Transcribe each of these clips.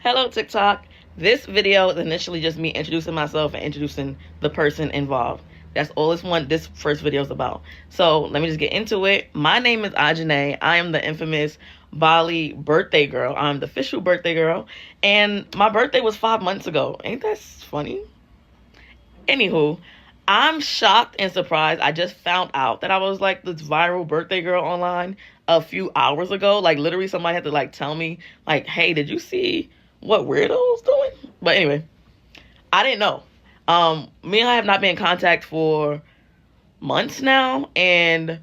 Hello, TikTok. This video is initially just me introducing myself and introducing the person involved. That's all this first video is about. So let me just get into it. My name is Ajane. I am the infamous Bali birthday girl. I'm the official birthday girl. And my birthday was 5 months ago. Ain't that funny? Anywho, I'm shocked and surprised. I just found out that I was like this viral birthday girl online a few hours ago. Like literally somebody had to like tell me like, hey, did you see what Weirdo's doing? But anyway, I didn't know. Me and I have not been in contact for months now, and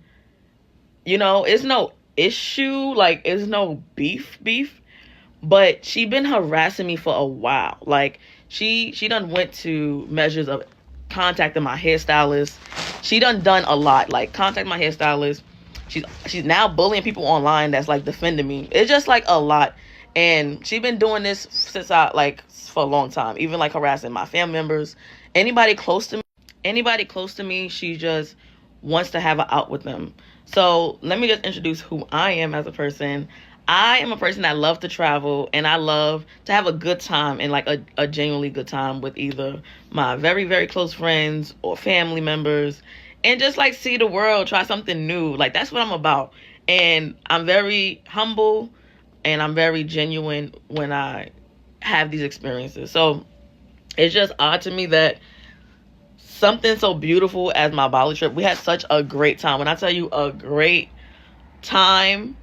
it's no issue, like it's no beef, but she been harassing me for a while. Like she done went to measures of contacting my hairstylist. She done a lot, like contact my hairstylist. She's now bullying people online that's like defending me. It's just like a lot. And she's been doing this since for a long time, even like harassing my family members, anybody close to me. She just wants to have an out with them. So let me just introduce who I am as a person. I am a person that loves to travel, and I love to have a good time, and like a genuinely good time with either my very, very close friends or family members, and just like see the world, try something new. Like that's what I'm about. And I'm very humble and I'm very genuine when I have these experiences. So it's just odd to me that something so beautiful as my Bali trip, we had such a great time. When I tell you a great time,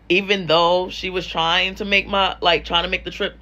even though she was trying to make the trip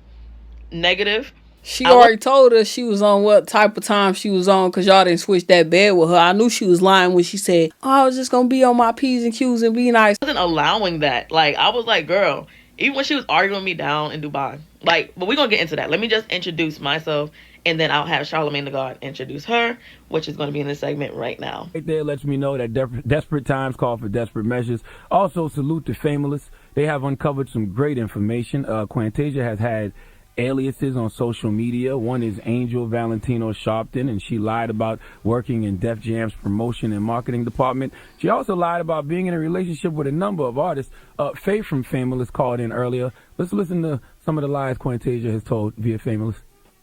negative. She already told us she was on what type of time she was on, because y'all didn't switch that bed with her. I knew she was lying when she said, I was just going to be on my P's and Q's and be nice. I wasn't allowing that. Like, I was like, girl, even when she was arguing me down in Dubai. But we're going to get into that. Let me just introduce myself, and then I'll have Charlamagne the God introduce her, which is going to be in this segment right now. Right there lets me know that desperate times call for desperate measures. Also, salute to Famous. They have uncovered some great information. Quantasia has had aliases on social media. One is Angel Valentino Sharpton, and she lied about working in Def Jam's promotion and marketing department. She also lied about being in a relationship with a number of artists. Faye from Famous called in earlier. Let's listen to some of the lies Quantasia has told via Famous.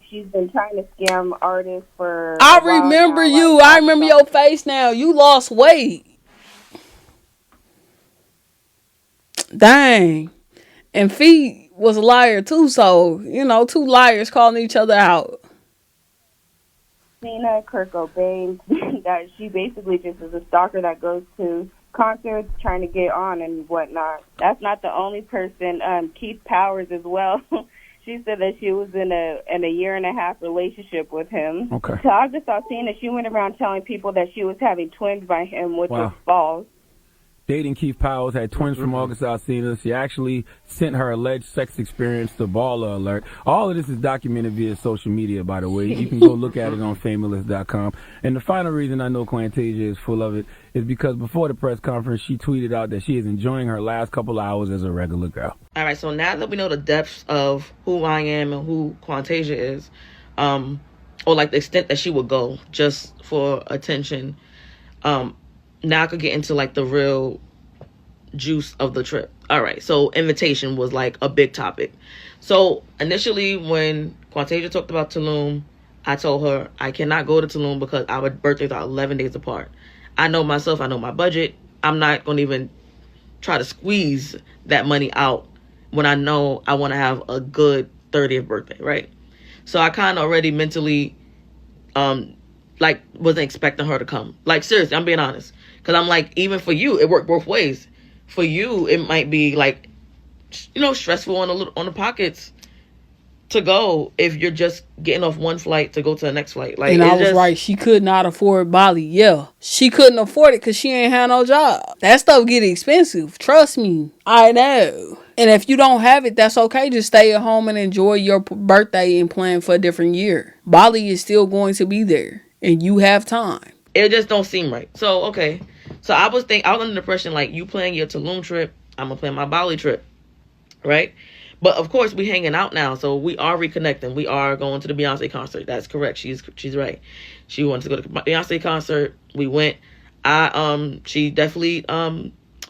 She's been trying to scam artists for I remember you. I remember your face now. You lost weight. Dang. And Fee was a liar too, so, two liars calling each other out. Tina, Kurt Cobain, that she basically just is a stalker that goes to concerts trying to get on and whatnot. That's not the only person. Keith Powers as well. She said that she was in a year-and-a-half relationship with him. Okay. So I just saw Tina, she went around telling people that she was having twins by him, which was false. Dating Keith Powers, had twins from August Alsina. She actually sent her alleged sex experience to Baller Alert. All of this is documented via social media, by the way. You can go look at it on Famous.com. And the final reason I know Quantasia is full of it is because before the press conference, she tweeted out that she is enjoying her last couple hours as a regular girl. All right, so now that we know the depths of who I am and who Quantasia is, or like the extent that she would go just for attention, now I could get into like the real juice of the trip. All right, so invitation was like a big topic. So initially when Quantasia talked about Tulum, I told her I cannot go to Tulum because our birthdays are 11 days apart. I know myself, I know my budget. I'm not going to even try to squeeze that money out when I know I want to have a good 30th birthday, right? So I kind of already mentally wasn't expecting her to come. Like seriously, I'm being honest. Because I'm like, even for you, it worked both ways. For you, it might be like, stressful on the pockets to go if you're just getting off one flight to go to the next flight. Like, and I was right. She could not afford Bali. Yeah. She couldn't afford it because she ain't had no job. That stuff get expensive. Trust me. I know. And if you don't have it, that's okay. Just stay at home and enjoy your birthday and plan for a different year. Bali is still going to be there. And you have time. It just don't seem right. So, okay. So I was under the impression, like, you plan your Tulum trip, I'm going to plan my Bali trip, right? But, of course, we hanging out now, so we are reconnecting. We are going to the Beyonce concert. That's correct. She's right. She wanted to go to the Beyonce concert. We went. She definitely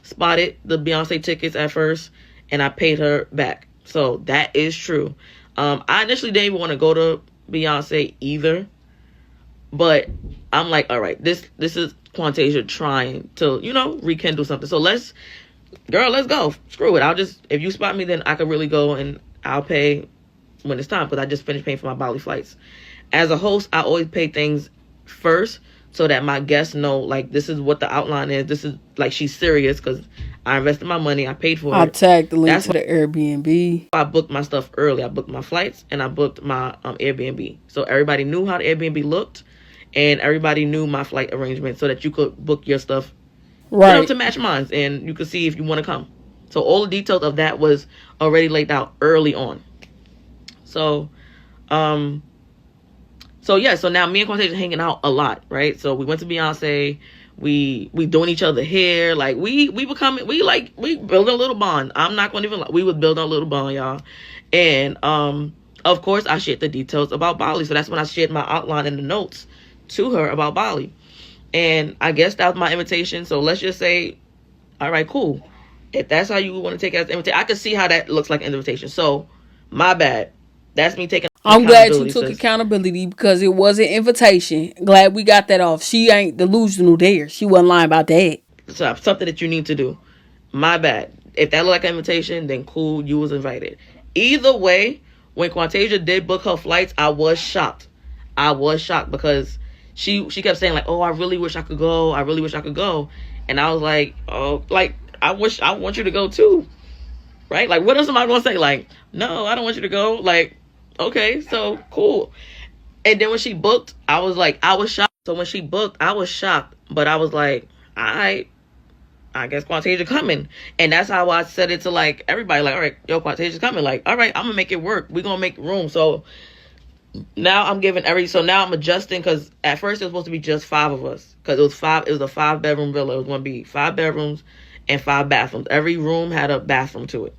spotted the Beyonce tickets at first, and I paid her back. So that is true. I initially didn't even want to go to Beyonce either, but I'm like, all right, this is Quantasia trying to, rekindle something. So let's go. Screw it. If you spot me, then I could really go, and I'll pay when it's time, because I just finished paying for my Bali flights. As a host, I always pay things first so that my guests know, like, this is what the outline is. This is, like, she's serious, because I invested my money. I paid for it. I tagged the link to the Airbnb. I booked my stuff early. I booked my flights, and I booked my Airbnb. So everybody knew how the Airbnb looked, and everybody knew my flight arrangement, so that you could book your stuff right to match mine, and you could see if you want to come. So all the details of that was already laid out early on. So, so now me and Quantasia hanging out a lot, right? So we went to Beyonce. We doing each other hair. Like, we building a little bond. I'm not going to even, we was building a little bond, y'all. And, of course, I shared the details about Bali. So that's when I shared my outline in the notes to her about Bali. And I guess that was my invitation. So let's just say, all right, cool. If that's how you want to take it as an invitation, I can see how that looks like an invitation. So, my bad. That's me taking I'm glad you took accountability, because it was an invitation. Glad we got that off. She ain't delusional there. She wasn't lying about that. So, something that you need to do. My bad. If that looked like an invitation, then cool, you was invited. Either way, when Quantasia did book her flights, I was shocked. Because she kept saying, like, oh, I really wish I could go. And I was like, oh, like, I want you to go too. Right? Like, what else am I going to say? Like, no, I don't want you to go. Like, okay, so cool. And then when she booked, I was shocked. So when she booked, I was shocked. But I was like, I guess Quantasia coming. And that's how I said it to, like, everybody. Like, all right, yo, Quantasia's coming. Like, all right, I'm going to make it work. We're going to make room. So now I'm now I'm adjusting, because at first it was supposed to be just 5 of us. Because it was a 5-bedroom villa. It was going to be 5 bedrooms and 5 bathrooms. Every room had a bathroom to it.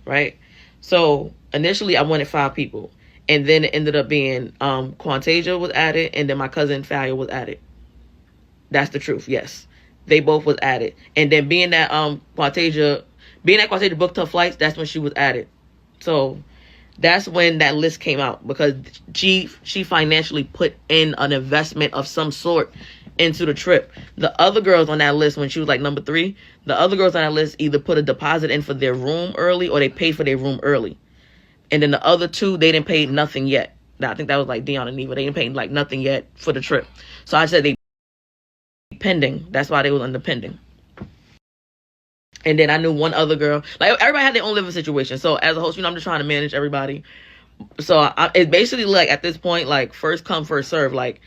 Right? So initially I wanted 5 people. And then it ended up being Quantasia was added, and then my cousin Falia was added. That's the truth, yes. They both was added. And then being that Quantasia booked her flights, that's when she was added. So that's when that list came out, because she financially put in an investment of some sort into the trip. The other girls on that list, when she was like number 3, the other girls on that list either put a deposit in for their room early, or they paid for their room early. And then the other 2, they didn't pay nothing yet. I think that was like Dion and Neva. They didn't pay like nothing yet for the trip. So I said they pending. That's why they was under pending. And then I knew one other girl. Like, everybody had their own living situation. So as a host, I'm just trying to manage everybody. So it's basically like, at this point, like, first come, first serve. Like,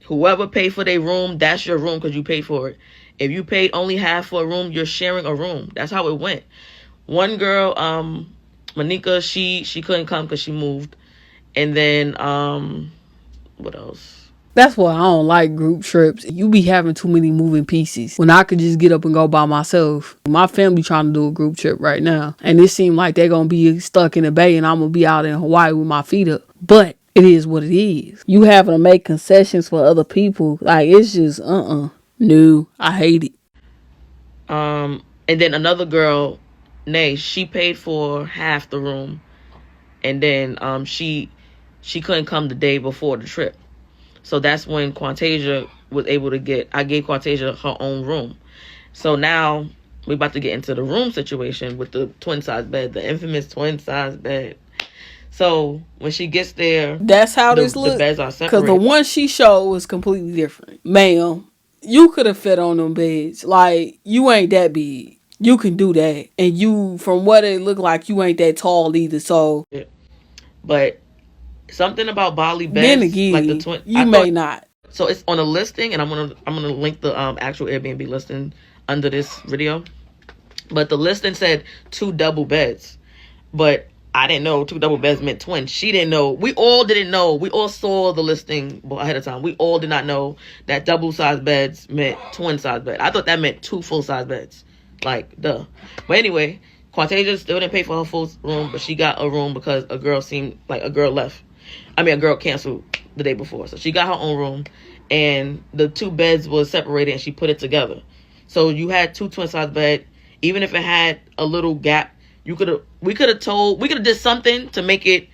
whoever paid for their room, that's your room, because you paid for it. If you paid only half for a room, you're sharing a room. That's how it went. One girl, Monica, she couldn't come because she moved. And then, what else? That's why I don't like group trips. You be having too many moving pieces when I could just get up and go by myself. My family trying to do a group trip right now, and it seemed like they're going to be stuck in the Bay, and I'm going to be out in Hawaii with my feet up. But it is what it is. You having to make concessions for other people, like, it's just, no, I hate it. And then another girl, Nay, she paid for half the room, and then she couldn't come the day before the trip. So that's when Quantasia was able to I gave Quantasia her own room. So now we're about to get into the room situation with the twin size bed, the infamous twin size bed. So when she gets there, that's how this looks. The beds are separated. Because the one she showed was completely different. Ma'am, you could have fit on them beds. Like, you ain't that big. You can do that. And you, from what it looked like, you ain't that tall either. So, yeah. But something about Bali beds, then again, like the twin, may not. So it's on a listing, and I'm gonna link the actual Airbnb listing under this video. But the listing said 2 double beds, but I didn't know 2 double beds meant twin. She didn't know. We all didn't know. We all saw the listing ahead of time. We all did not know that double size beds meant twin size bed. I thought that meant 2 full size beds. Like, duh. But anyway, Quantasia still didn't pay for her full room, but she got a room because a girl left. A girl canceled the day before. So she got her own room, and the 2 beds was separated, and she put it together. So you had 2 twin size bed. Even if it had a little gap, we could have did something to make it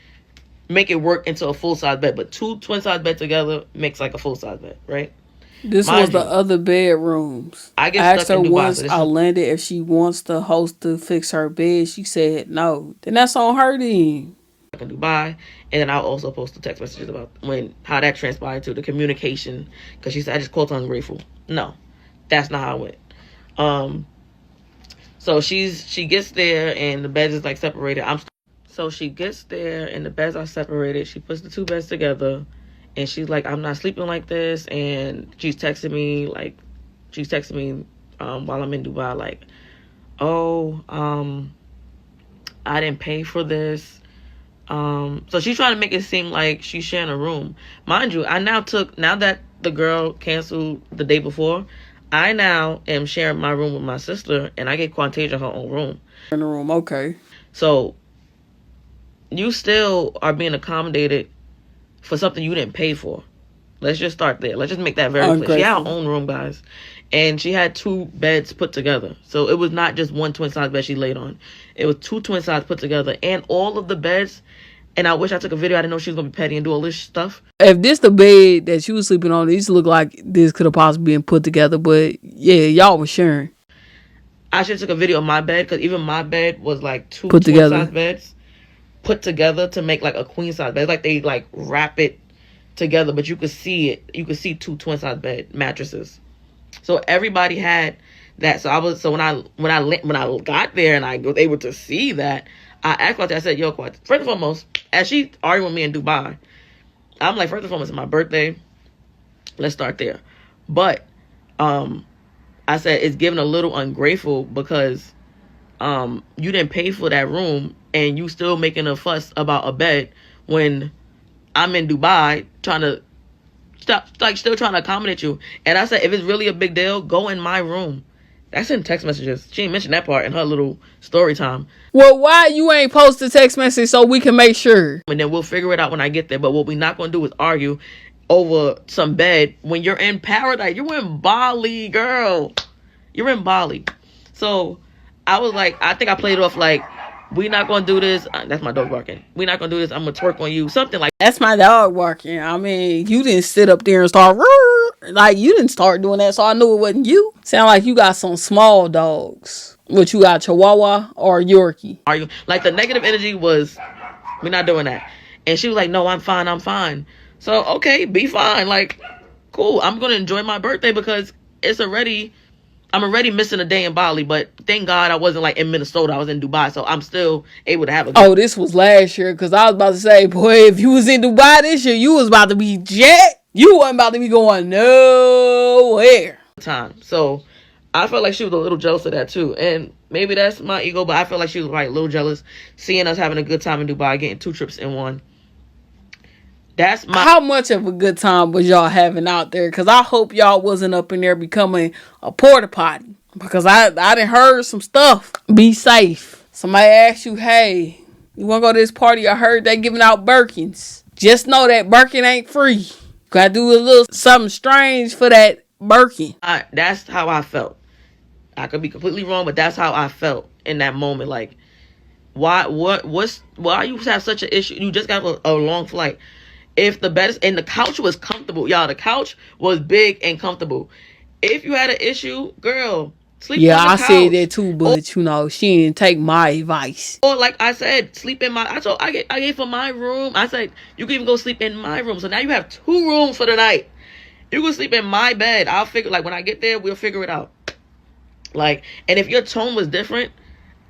make it work into a full size bed. But two twin size beds together makes like a full size bed, right? This Mind was the you, other bedrooms. I I get asked stuck her in Dubai. once So this I is landed if she wants the host to fix her bed. She said no. Then that's on her then. in Dubai, and then I'll also post the text messages about how that transpired to the communication. Because she said I just called her ungrateful. No, that's not how it went. So she gets there and the beds is like separated. So she gets there and the beds are separated. She puts the two beds together, and she's like, I'm not sleeping like this. And she's texting me while I'm in Dubai, like, oh, I didn't pay for this. So she's trying to make it seem like she's sharing a room. Mind you, now that the girl canceled the day before, I now am sharing my room with my sister, and I get Quantasia her own room. In the room, okay. So you still are being accommodated for something you didn't pay for. Let's just start there. Let's just make that very clear. She had her own room, guys. And she had two beds put together. So it was not just one twin size bed she laid on. It was two twin size put together. And all of the beds, and I wish I took a video. I didn't know she was going to be petty and do all this stuff. If this the bed that she was sleeping on, it used to look like this could have possibly been put together. But yeah, y'all was sharing. I should have took a video of my bed, because even my bed was like two twin size beds put together to make like a queen size bed. It's like they like wrap it together, but you could see it. You could see two twin size bed mattresses. So everybody had that. So when I got there and I was able to see that, I asked Quat, I said, yo, Quat, first and foremost, as she argued with me in Dubai, I'm like, first and foremost, it's my birthday. Let's start there. But I said it's given a little ungrateful because you didn't pay for that room and you still making a fuss about a bed when I'm in Dubai still trying to accommodate you. And I said, if it's really a big deal, go in my room. That's in text messages. She didn't mention that part in her little story time. Well, why you ain't post the text message so we can make sure? And then we'll figure it out when I get there. But what we're not going to do is argue over some bed when you're in paradise. You're in Bali, girl. You're in Bali. So I was like, I think I played it off like, we're not going to do this. That's my dog barking. We're not going to do this. I'm going to twerk on you. Something like that's my dog barking. I mean, you didn't sit up there and start like you didn't start doing that, so I knew it wasn't you. Sound like you got some small dogs. What you got, Chihuahua or Yorkie? Are you like the negative energy was, we're not doing that. And she was like, no, I'm fine. So okay, be fine. Like, cool. I'm going to enjoy my birthday because I'm already missing a day in Bali, but thank God I wasn't like in Minnesota. I was in Dubai, so I'm still able to have a good this was last year, because I was about to say, boy, if you was in Dubai this year, you was about to be jet. You wasn't about to be going nowhere. time. So I felt like she was a little jealous of that too. And maybe that's my ego, but I felt like she was like a little jealous seeing us having a good time in Dubai, getting 2 trips in one. How much of a good time was y'all having out there? Because I hope y'all wasn't up in there becoming a porta potty. Because I done heard some stuff. Be safe. Somebody asks you, hey, you want to go to this party? I heard they giving out Birkins. Just know that Birkin ain't free. Gotta do a little something strange for that Birkin. That's how I felt. I could be completely wrong, but that's how I felt in that moment. Like, why you have such an issue? You just got a long flight. If the bed and the couch was comfortable, y'all, the couch was big and comfortable. If you had an issue, girl, sleep on the couch. Yeah, I said that too, but she didn't take my advice. Or like I said, sleep in my. I gave for my room. I said you can even go sleep in my room. So now you have 2 rooms for the night. You can sleep in my bed. I'll figure. Like when I get there, we'll figure it out. Like, and if your tone was different,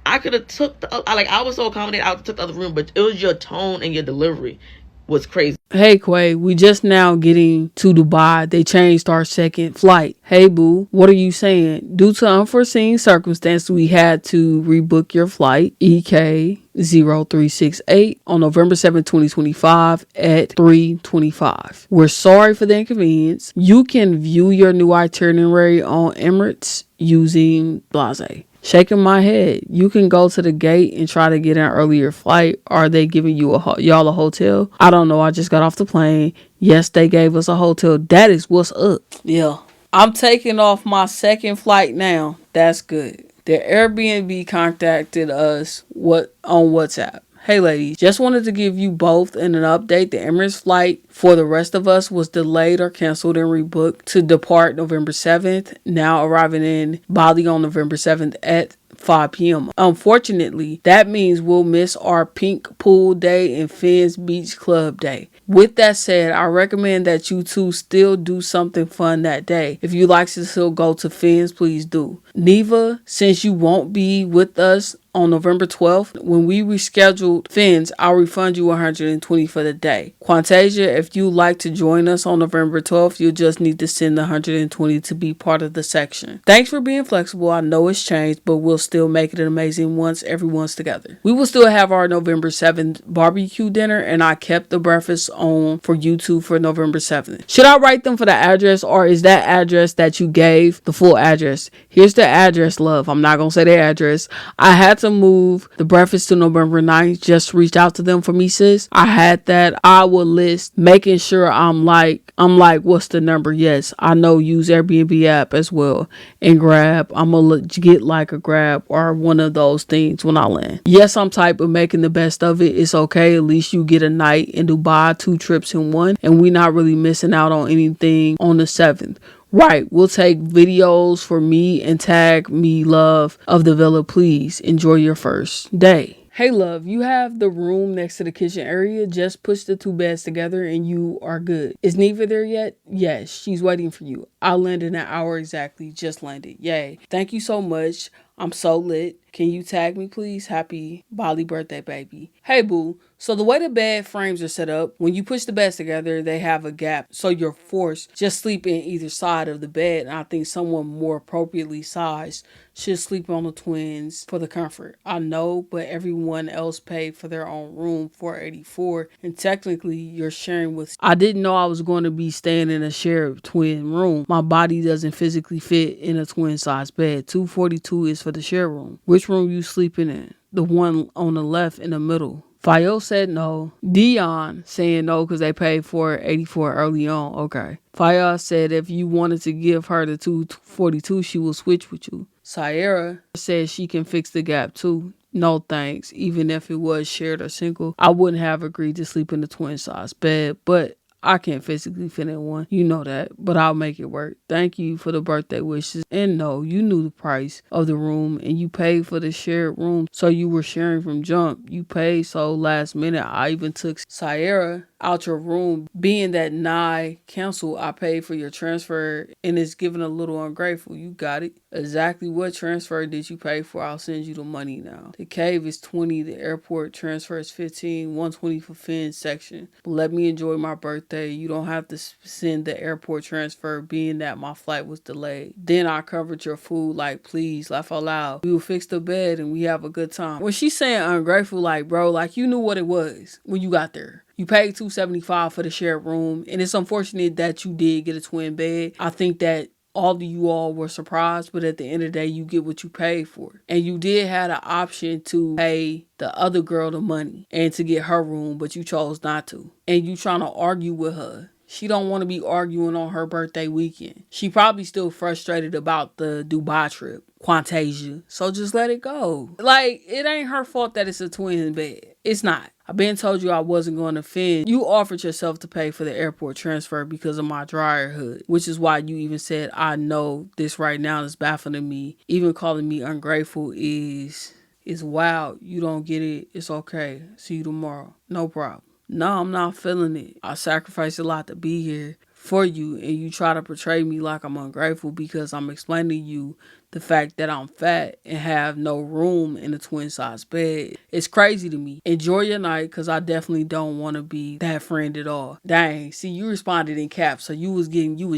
I could have took I was so accommodated. I took the other room, but it was your tone and your delivery was crazy. Hey Quay, we just now getting to Dubai. They changed our second flight. Hey boo, what are you saying? Due to unforeseen circumstances, we had to rebook your flight EK 0368 on November 7, 2025 at 3:25. We're sorry for the inconvenience. You can view your new itinerary on Emirates using Blase. Shaking my head. You can go to the gate and try to get an earlier flight. Are they giving you y'all a hotel? I don't know. I just got off the plane. Yes, they gave us a hotel. That is what's up. Yeah. I'm taking off my second flight now. That's good. The Airbnb contacted us on WhatsApp. Hey ladies, just wanted to give you both an update. The Emirates flight for the rest of us was delayed or canceled and rebooked to depart November 7th, now arriving in Bali on November 7th at 5 p.m. Unfortunately, that means we'll miss our Pink Pool Day and Finn's Beach Club Day. With that said, I recommend that you two still do something fun that day. If you like to still go to Finn's, please do. Neva, since you won't be with us on November 12th, when we rescheduled Finn's, I'll refund you $120 for the day. Quantasia, if you'd like to join us on November 12th, you'll just need to send the $120 to be part of the section. Thanks for being flexible. I know it's changed, but we'll still make it amazing once everyone's together. We will still have our November 7th barbecue dinner, and I kept the breakfast on for you two for November 7th. Should I write them for the address, or is that address that you gave the full address? Here's the address, love. I'm not going to say the address. I had to move the breakfast to November 9th. Just reach out to them for me, sis. I had that. I will list making sure I'm like, what's the number? Yes, I know. Use Airbnb app as well and grab. I'm going to get like a grab or one of those things when I land. Yes, I'm type of making the best of it. It's okay. At least you get a night in Dubai, 2 trips in one, and we not really missing out on anything on the 7th. Right, we'll take videos for me and tag me, love, of the villa. Please enjoy your first day. Hey love, you have the room next to the kitchen area. Just push the 2 beds together and you are good. Is Neva there yet? Yes, she's waiting for you. I'll land in an hour exactly. Just landed. Yay. Thank you so much. I'm so lit. Can you tag me, please? Happy Bali birthday, baby. Hey, boo. So the way the bed frames are set up, when you push the beds together, they have a gap. So you're forced just sleep in either side of the bed. And I think someone more appropriately sized should sleep on the twins for the comfort. I know, but everyone else paid for their own room, $484, and technically you're sharing with. I didn't know I was going to be staying in a shared twin room. My body doesn't physically fit in a twin size bed. $242 is for the share room. Which room you sleeping in? The one on the left in the middle. Fayo said no. Dion saying no because they paid for $84 early on. Okay. Fayo said if you wanted to give her the $242, she will switch with you. Sierra said she can fix the gap too. No thanks. Even if it was shared or single, I wouldn't have agreed to sleep in the twin size bed, but I can't physically fit in one. You know that, but I'll make it work. Thank you for the birthday wishes. And no, you knew the price of the room and you paid for the shared room, so you were sharing from jump. You paid so last minute. I even took Sierra out your room. Being that Nye canceled, I paid for your transfer and it's giving a little ungrateful. You got it. Exactly what transfer did you pay for? I'll send you the money now. The cave is 20. The airport transfer is 15. 120 for Finn's section. But let me enjoy my birthday. You don't have to send the airport transfer, being that my flight was delayed. Then I covered your food. Like, please, laugh out loud. We will fix the bed and we have a good time. When she's saying ungrateful, like, bro, like you knew what it was when you got there. You paid $275 for the shared room, and it's unfortunate that you did get a twin bed. I think that all of you all were surprised, but at the end of the day, you get what you paid for. And you did have an option to pay the other girl the money and to get her room, but you chose not to. And you trying to argue with her. She don't want to be arguing on her birthday weekend. She probably still frustrated about the Dubai trip. Quantasia. So just let it go. Like, it ain't her fault that it's a twin bed. It's not. I been told you I wasn't going to offend. You offered yourself to pay for the airport transfer because of my dryer hood, which is why you even said, I know this right now is baffling me. Even calling me ungrateful is wild. You don't get it. It's okay. See you tomorrow. No problem. No, I'm not feeling it. I sacrificed a lot to be here for you, and you try to portray me like I'm ungrateful because I'm explaining to you the fact that I'm fat and have no room in a twin size bed. It's crazy to me. Enjoy your night, because I definitely don't want to be that friend at all. Dang, see, you responded in caps, so you was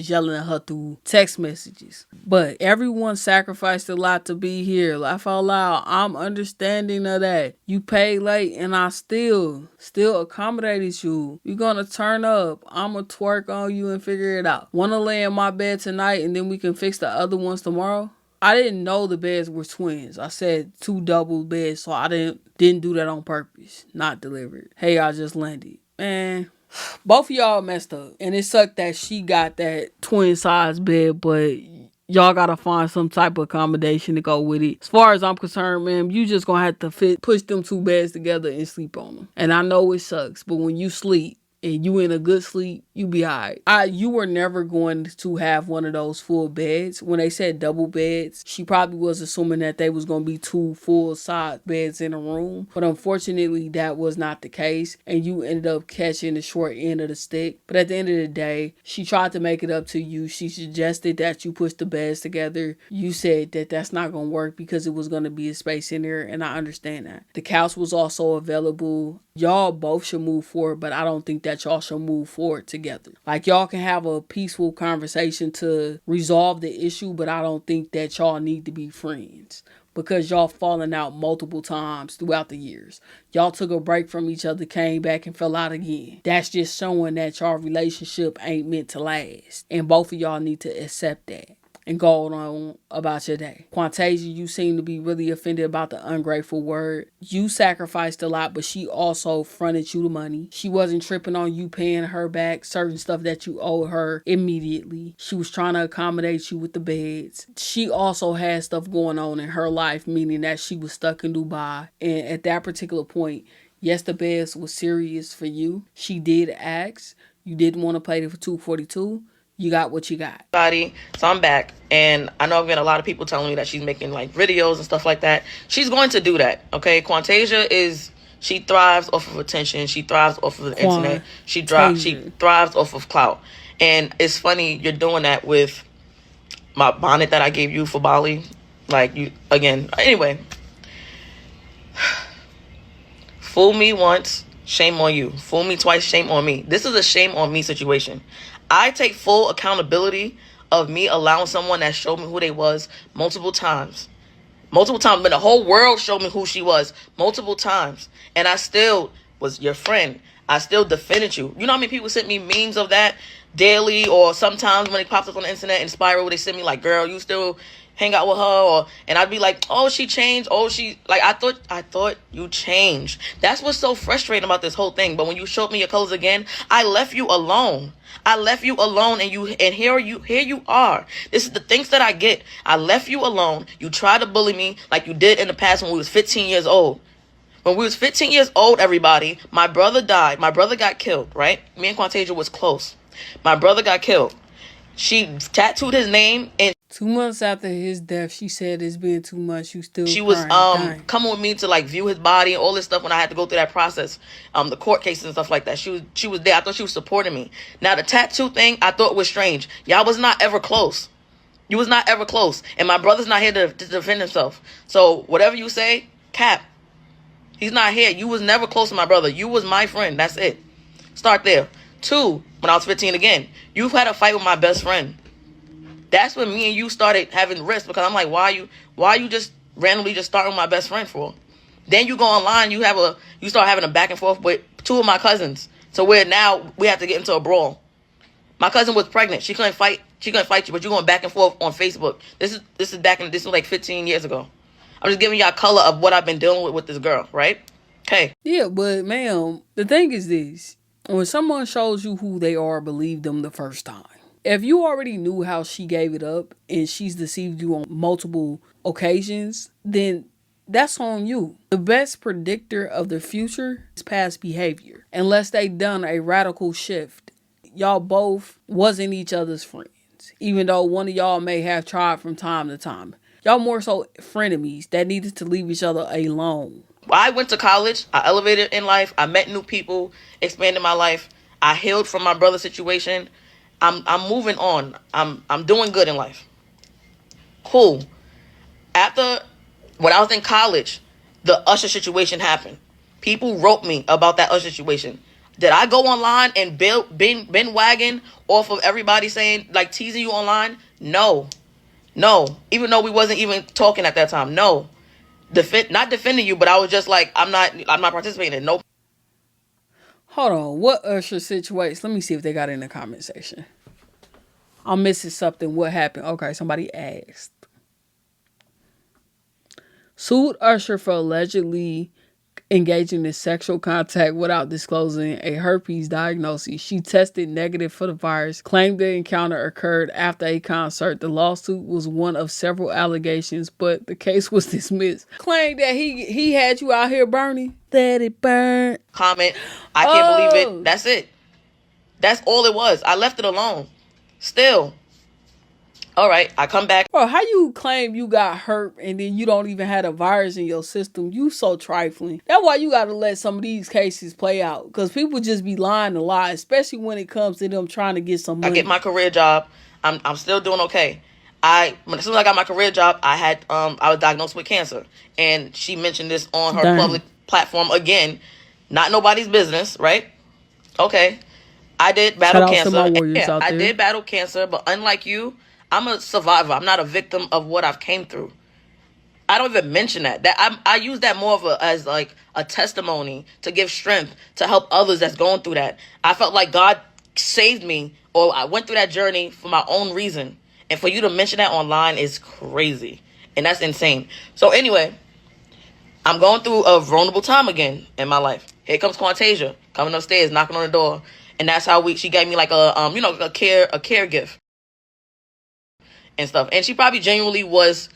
yelling at her through text messages. But everyone sacrificed a lot to be here. Laugh out loud. I'm understanding of that. You paid late and I still accommodated you. You're gonna turn up. I'ma twerk on you and figure it out. Wanna lay in my bed tonight and then we can fix the other ones tomorrow? I didn't know the beds were twins. I said 2 double beds, so I didn't do that on purpose. Not delivered. Hey, I just landed. Man, both of y'all messed up. And it sucked that she got that twin size bed, but y'all gotta find some type of accommodation to go with it. As far as I'm concerned, man, you just gonna have to push them 2 beds together and sleep on them. And I know it sucks, but when you sleep and you in a good sleep, you be alright. You were never going to have one of those full beds. When they said double beds, she probably was assuming that they was going to be 2 full size beds in a room. But unfortunately, that was not the case. And you ended up catching the short end of the stick. But at the end of the day, she tried to make it up to you. She suggested that you push the beds together. You said that that's not going to work because it was going to be a space in there. And I understand that. The couch was also available. Y'all both should move forward, but I don't think that y'all should move forward together. Like, y'all can have a peaceful conversation to resolve the issue, but I don't think that y'all need to be friends because y'all fallen out multiple times throughout the years. Y'all took a break from each other, came back and fell out again. That's just showing that y'all relationship ain't meant to last. And both of y'all need to accept that and go on about your day. Quantasia, you seem to be really offended about the ungrateful word. You sacrificed a lot, but she also fronted you the money. She wasn't tripping on you paying her back certain stuff that you owed her immediately. She was trying to accommodate you with the beds. She also had stuff going on in her life, meaning that she was stuck in Dubai. And at that particular point, yes, the beds was serious for you. She did ask. You didn't want to pay for 242. You got what you got. So I'm back, and I know I've been a lot of people telling me that she's making like videos and stuff like that. She's going to do that, okay? Quantasia she thrives off of attention. She thrives off of the internet. She thrives off of clout. And it's funny you're doing that with my bonnet that I gave you for Bali. Like, you again. Anyway, fool me once, shame on you. Fool me twice, shame on me. This is a shame on me situation. I take full accountability of me allowing someone that showed me who they was multiple times. Multiple times. But the whole world showed me who she was multiple times. And I still was your friend. I still defended you. You know how many people sent me memes of that daily, or sometimes when it pops up on the internet and Spiral, they send me like, girl, you still hang out with her, and I'd be like, oh, she changed. Oh, she, like, I thought you changed. That's what's so frustrating about this whole thing. But when you showed me your colors again, I left you alone. And here you are. This is the things that I get. I left you alone. You tried to bully me like you did in the past when we was 15 years old. When we was 15 years old, everybody, my brother died. My brother got killed, right? Me and Quantasia was close. My brother got killed. She tattooed his name, and 2 months after his death, she said it's been too much. You still she crying, was dying. coming with me to like view his body and all this stuff when I had to go through that process, the court cases and stuff like that. She was there. I thought she was supporting me. Now the tattoo thing, I thought was strange. Y'all was not ever close. You was not ever close, and my brother's not here to defend himself. So whatever you say, cap. He's not here. You was never close to my brother. You was my friend. That's it. Start there. 2, when I was 15 again, you've had a fight with my best friend. That's when me and you started having risks, because I'm like, why you just randomly just starting with my best friend for? Then you go online, you start having a back and forth with 2 of my cousins. So we have to get into a brawl. My cousin was pregnant. She couldn't fight you, but you're going back and forth on Facebook. This is like 15 years ago. I'm just giving y'all color of what I've been dealing with this girl, right? Okay. Yeah, but ma'am, the thing is this. When someone shows you who they are, believe them the first time. If you already knew how she gave it up and she's deceived you on multiple occasions, then that's on you. The best predictor of the future is past behavior. Unless they done a radical shift. Y'all both wasn't each other's friends. Even though one of y'all may have tried from time to time. Y'all more so frenemies that needed to leave each other alone. I went to college. I elevated in life. I met new people, expanded my life. I healed from my brother's situation. I'm moving on. I'm doing good in life. Cool. After, when I was in college, the Usher situation happened. People wrote me about that Usher situation. Did I go online and bin wagon off of everybody saying, like, teasing you online? No. Even though we wasn't even talking at that time. No. Not defending you, but I was just like, I'm not participating in no. Hold on, what Usher situation? Let me see if they got it in the comment section. I'm missing something. What happened? Okay, somebody asked. Sued Usher for allegedly engaging in sexual contact without disclosing a herpes diagnosis. She tested negative for the virus, claimed the encounter occurred after a concert. The lawsuit was one of several allegations, but the case was dismissed. Claimed that he had you out here burning. Let it burn. Comment, I can't believe it. That's it. That's all it was. I left it alone. Still. All right, I come back. Bro, how you claim you got hurt and then you don't even have a virus in your system? You so trifling. That's why you got to let some of these cases play out. Because people just be lying to lie, especially when it comes to them trying to get some money. I get my career job. I'm still doing okay. As soon as I got my career job, I was diagnosed with cancer. And she mentioned this on her public platform again. Not nobody's business, right? Okay. I did battle cancer. I did battle cancer, but unlike you, I'm a survivor. I'm not a victim of what I've came through. I don't even mention that. I use that more as like a testimony to give strength to help others that's going through that. I felt like God saved me, or I went through that journey for my own reason. And for you to mention that online is crazy. And that's insane. So anyway, I'm going through a vulnerable time again in my life. Here comes Quantasia coming upstairs, knocking on the door. And that's how she gave me like a care gift and stuff. And she probably genuinely was,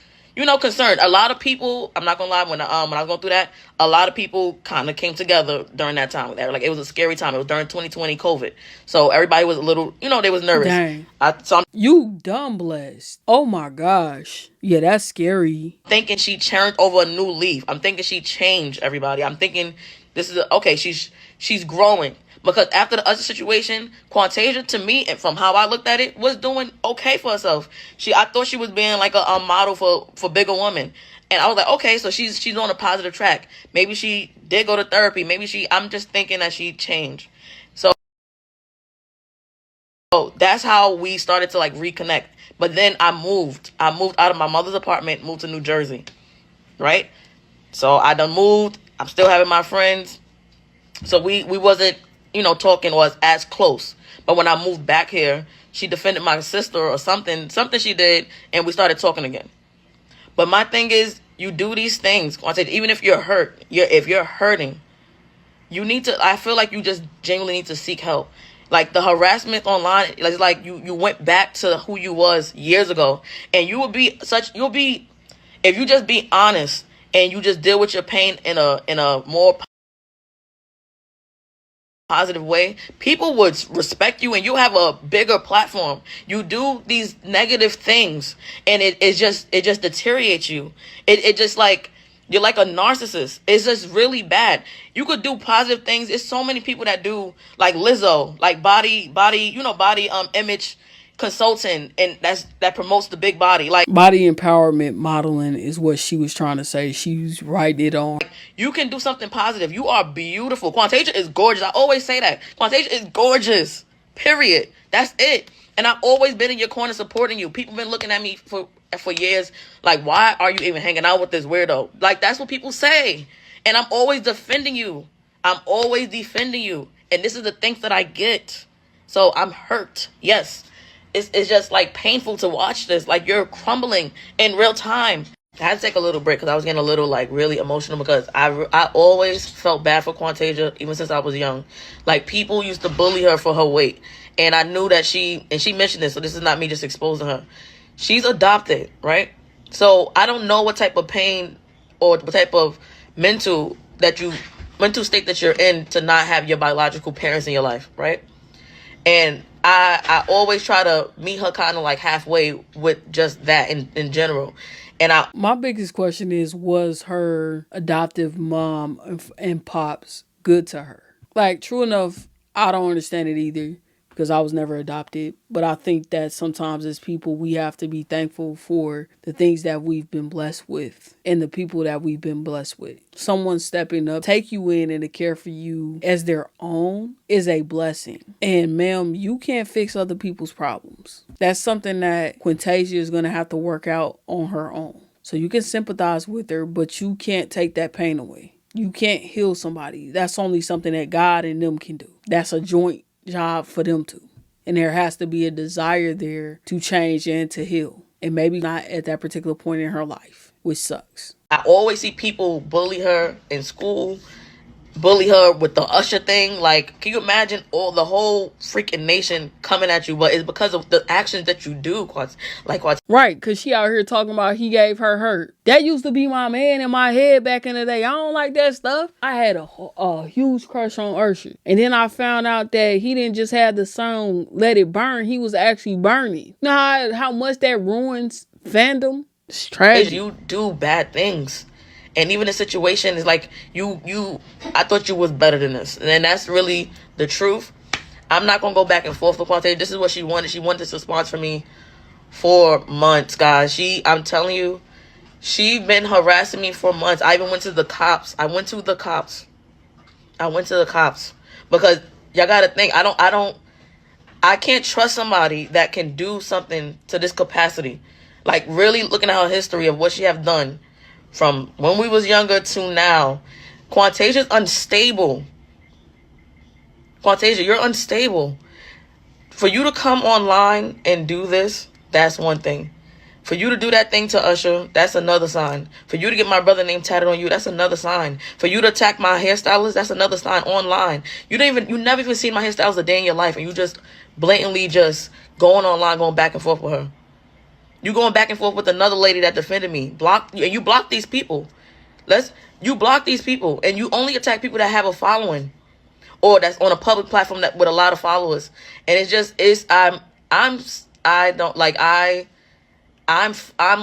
concerned. A lot of people, I'm not gonna lie, when I was going through that, a lot of people kind of came together during that time. Like, it was a scary time. It was during 2020 COVID. So everybody was a little, they was nervous. Dang. You dumb blessed. Oh my gosh. Yeah, that's scary. Thinking she turned over a new leaf. I'm thinking she changed everybody. I'm thinking this is okay, she's growing. Because after the other situation, Quantasia, to me, and from how I looked at it, was doing okay for herself. I thought she was being like a model for bigger women. And I was like, okay, so she's on a positive track. Maybe she did go to therapy. I'm just thinking that she changed. So that's how we started to like reconnect. But then I moved out of my mother's apartment, moved to New Jersey. Right? So I done moved. I'm still having my friends. So we wasn't, talking was as close. But when I moved back here, she defended my sister or something she did, and we started talking again. But my thing is, you do these things. Even if you're hurt, if you're hurting, I feel like you just genuinely need to seek help. Like the harassment online, it's like you went back to who you was years ago. And if you just be honest and you just deal with your pain in a more positive way, people would respect you and you have a bigger platform. You do these negative things and it just deteriorates you. It just like you're like a narcissist. It's just really bad. You could do positive things. There's so many people that do like Lizzo, like body image consultant, and that promotes the big body. Like body empowerment modeling is what she was trying to say. She's writing it on. You can do something positive. You are beautiful. Quantasia is gorgeous. I always say that. Quantasia is gorgeous. Period. That's it. And I've always been in your corner supporting you. People been looking at me for years like, why are you even hanging out with this weirdo? Like, that's what people say. And I'm always defending you. I'm always defending you. And this is the things that I get. So I'm hurt. Yes. It's just like painful to watch this. Like, you're crumbling in real time. I had to take a little break because I was getting a little like really emotional because I always felt bad for Quantasia even since I was young. Like, people used to bully her for her weight. And I knew that she mentioned this, so this is not me just exposing her. She's adopted, right? So I don't know what type of pain or what type of mental state that you're in to not have your biological parents in your life, right? And I always try to meet her kind of like halfway with just that in general. And my biggest question is, was her adoptive mom and pops good to her? Like, true enough, I don't understand it either because I was never adopted. But I think that sometimes as people, we have to be thankful for the things that we've been blessed with and the people that we've been blessed with. Someone stepping up, take you in and to care for you as their own is a blessing. And ma'am, you can't fix other people's problems. That's something that Quantasia is going to have to work out on her own. So you can sympathize with her, but you can't take that pain away. You can't heal somebody. That's only something that God and them can do. That's a joint job for them to. And there has to be a desire there to change and to heal. And maybe not at that particular point in her life, which sucks. I always see people bully her in school, bully her with the Usher thing. Like, can you imagine all the whole freaking nation coming at you? But it's because of the actions that you do, Right, because she out here talking about he gave her hurt. That used to be my man in my head back in the day. I don't like that stuff. I had a huge crush on Usher. And then I found out that he didn't just have the song Let It Burn. He was actually burning. You know how much that ruins fandom? It's tragic. You do bad things. And even the situation is like, I thought you was better than this. And that's really the truth. I'm not going to go back and forth with Quante. This is what she wanted. She wanted this response from me for months, guys. I'm telling you, she been harassing me for months. I even went to the cops. I went to the cops because y'all got to think, I can't trust somebody that can do something to this capacity. Like, really looking at her history of what she have done from when we was younger to now. Quantasia's unstable. Quantasia, you're unstable. For you to come online and do this, that's one thing. For you to do that thing to Usher, that's another sign. For you to get my brother name tatted on you, that's another sign. For you to attack my hairstylist, that's another sign online. You never even seen my hairstylist a day in your life, and you just blatantly just going online, going back and forth with her. You going back and forth with another lady that defended me. You block these people. You block these people, and you only attack people that have a following, or that's on a public platform with a lot of followers. And I'm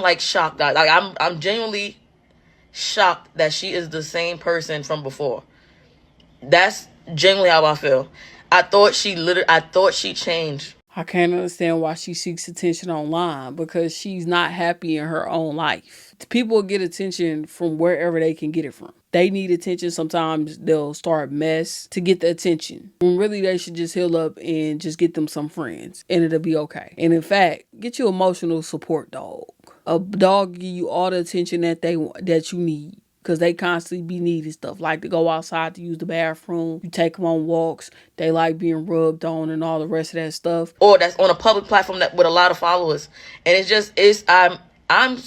like shocked, guys. Like, I'm genuinely shocked that she is the same person from before. That's genuinely how I feel. I thought she changed. I can't understand why she seeks attention online, because she's not happy in her own life. People get attention from wherever they can get it from. They need attention. Sometimes they'll start mess to get the attention, when really they should just heal up and just get them some friends, and it'll be okay. And in fact, get you emotional support dog. A dog give you all the attention that you need, because they constantly be needing stuff, like to go outside to use the bathroom. You take them on walks. They like being rubbed on and all the rest of that stuff. Or that's on a public platform with a lot of followers. And I'm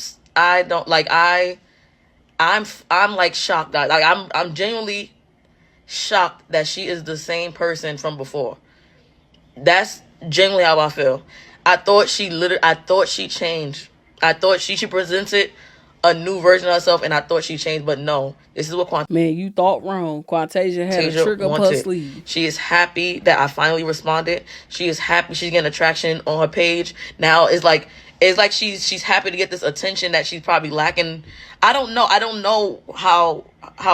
like shocked, guys. Like, I'm genuinely shocked that she is the same person from before. That's genuinely how I feel. I thought she changed. I thought she presented a new version of herself, and I thought she changed, but no. This is what Quantasia. Man, you thought wrong. Quantasia had a trick up her sleeve. She is happy that I finally responded. She is happy she's getting attraction on her page. Now it's like she's happy to get this attention that she's probably lacking. I don't know how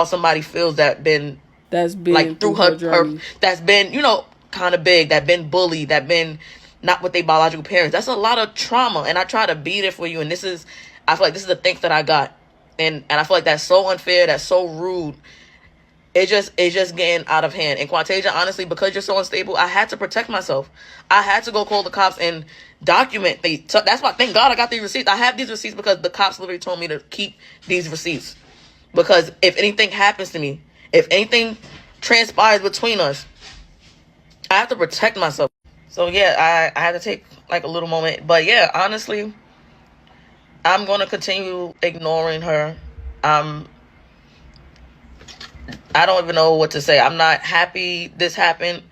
somebody feels that's been like through her that's been, kind of big, that been bullied, that been not with their biological parents. That's a lot of trauma, and I try to be there for you, and I feel like this is the things that I got. And I feel like that's so unfair, that's so rude. It's just getting out of hand. And Quantasia, honestly, because you're so unstable, I had to protect myself. I had to go call the cops and document. That's why, thank God, I got these receipts. I have these receipts because the cops literally told me to keep these receipts. Because if anything happens to me, if anything transpires between us, I have to protect myself. So yeah, I had to take like a little moment. But yeah, honestly, I'm going to continue ignoring her. I don't even know what to say. I'm not happy this happened.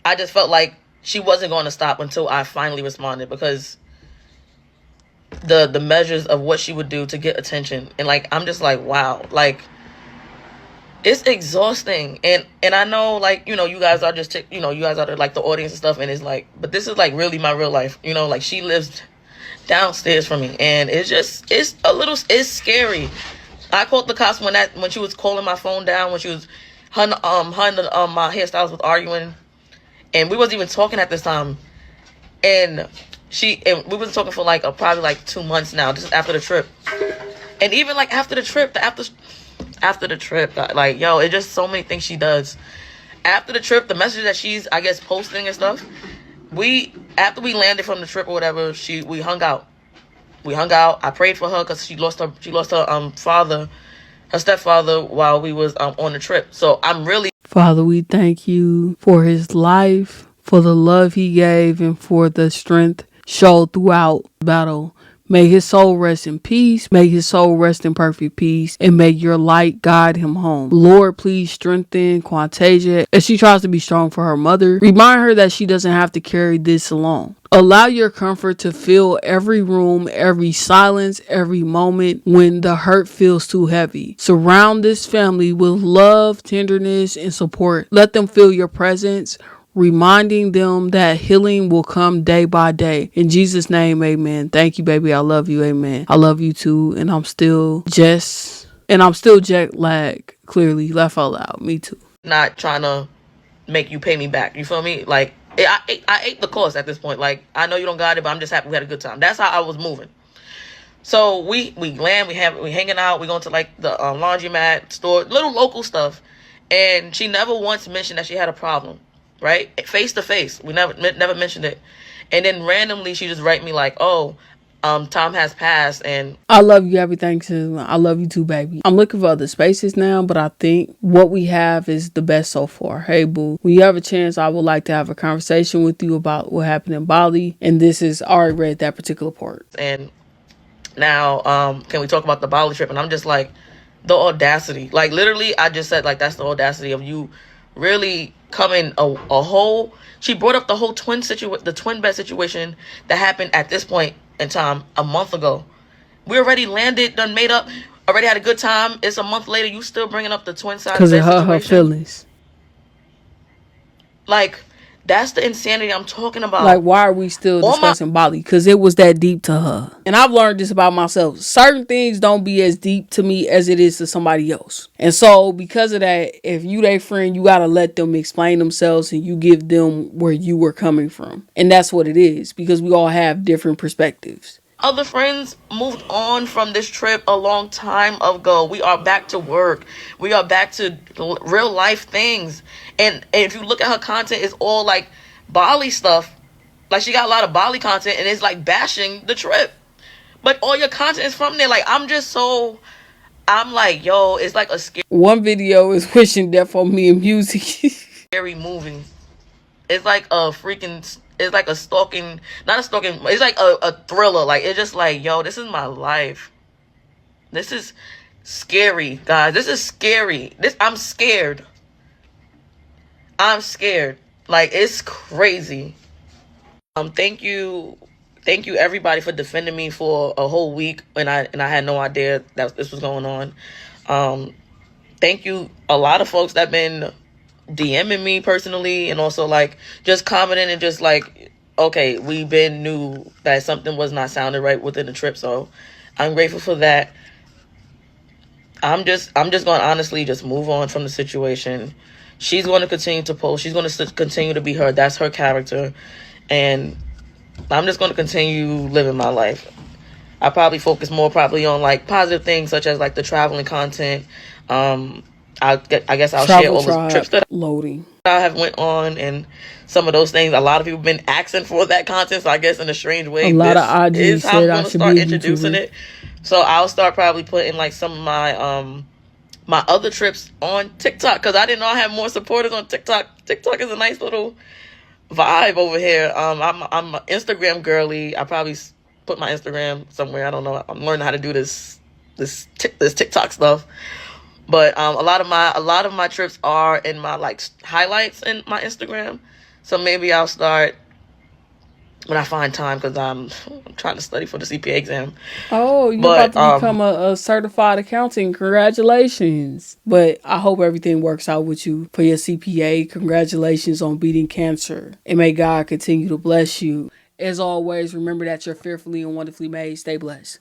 I just felt like she wasn't going to stop until I finally responded, because the measures of what she would do to get attention, and like, I'm just like, wow, like, it's exhausting. And I know, like, you guys are just you guys are like the audience and stuff, and it's like, but this is like really my real life. Like, she lives downstairs from me, and it's scary. I called the cops when she was calling my phone down, when she was my hairstylist was arguing, and we wasn't even talking at this time, and we wasn't talking for like probably like 2 months now, just after the trip. And even like after the trip, like, yo, it's just so many things she does. After the trip, the message that she's, I guess, posting and stuff, after we landed from the trip or whatever, we hung out. I prayed for her because she lost her father, her stepfather, while we was on the trip. So I'm really... Father, we thank you for his life, for the love he gave, and for the strength showed throughout the battle. May his soul rest in peace. May his soul rest in perfect peace. And may your light guide him home. Lord, please strengthen Quantasia as she tries to be strong for her mother. Remind her that she doesn't have to carry this alone. Allow your comfort to fill every room, every silence, every moment when the hurt feels too heavy. Surround this family with love, tenderness, and support. Let them feel your presence, reminding them that healing will come day by day. In Jesus' name, amen. Thank you, baby. I love you. Amen. I love you too. And I'm still jet lagged. Clearly, laugh out loud. Me too. Not trying to make you pay me back. You feel me? Like, I ate the cost at this point. Like, I know you don't got it, but I'm just happy we had a good time. That's how I was moving. So we land, we hanging out, we going to like the laundromat store, little local stuff, and she never once mentioned that she had a problem, right? Face to face, we never mentioned it, and then randomly she just write me like, oh, time has passed, and I love you, everything, sis. I love you too, baby. I'm looking for other spaces now, but I think what we have is the best so far. Hey, boo. When you have a chance, I would like to have a conversation with you about what happened in Bali, and this is, I already read that particular part. And now, can we talk about the Bali trip? And I'm just like, the audacity. Like, literally, I just said, like, that's the audacity of you really coming a whole... She brought up the whole the twin bed situation that happened at this point in time a month ago. We already landed, done made up, already had a good time. It's a month later, you still bringing up the twin size bed situation. Because it hurt her feelings. Like, that's the insanity I'm talking about. Like, why are we still discussing Bali? Because it was that deep to her. And I've learned this about myself. Certain things don't be as deep to me as it is to somebody else. And so, because of that, if you their friend, you got to let them explain themselves and you give them where you were coming from. And that's what it is. Because we all have different perspectives. Other friends moved on from this trip a long time ago. We are back to work. We are back to real life things. And if you look at her content, it's all like Bali stuff. Like, she got a lot of Bali content and it's like bashing the trip. But all your content is from there. Like, I'm like, yo, it's like a scary... One video is wishing death on me in music. Scary movie. It's like a freaking... It's like a stalking, not a stalking, it's like a thriller. Like, it's just like, yo, this is my life. This is scary, guys. This is scary. I'm scared. I'm scared. Like, it's crazy. Thank you everybody for defending me for a whole week, and I had no idea that this was going on. Thank you a lot of folks that been DMing me personally, and also like just commenting and just like, okay, we been knew that something was not sounding right within the trip, so I'm grateful for that. I'm just going to honestly just move on from the situation. She's going to continue to post. She's going to continue to be her. That's her character, and I'm just going to continue living my life. I probably focus more on like positive things such as like the traveling content. I guess I'll share all the trips that I have went on and some of those things. A lot of people have been asking for that content, so I guess in a strange way, a lot of IG is how I'm going to start introducing YouTuber. it. So I'll start probably putting like some of my my other trips on TikTok, because I didn't know I had more supporters on TikTok. TikTok is a nice little vibe over here. I'm an Instagram girly. I probably put my Instagram somewhere. I don't know. I'm learning how to do this TikTok stuff. But a lot of my trips are in my like highlights in my Instagram. So maybe I'll start when I find time, because I'm trying to study for the CPA exam. Oh, you're about to become a certified accountant. Congratulations. But I hope everything works out with you for your CPA. Congratulations on beating cancer. And may God continue to bless you. As always, remember that you're fearfully and wonderfully made. Stay blessed.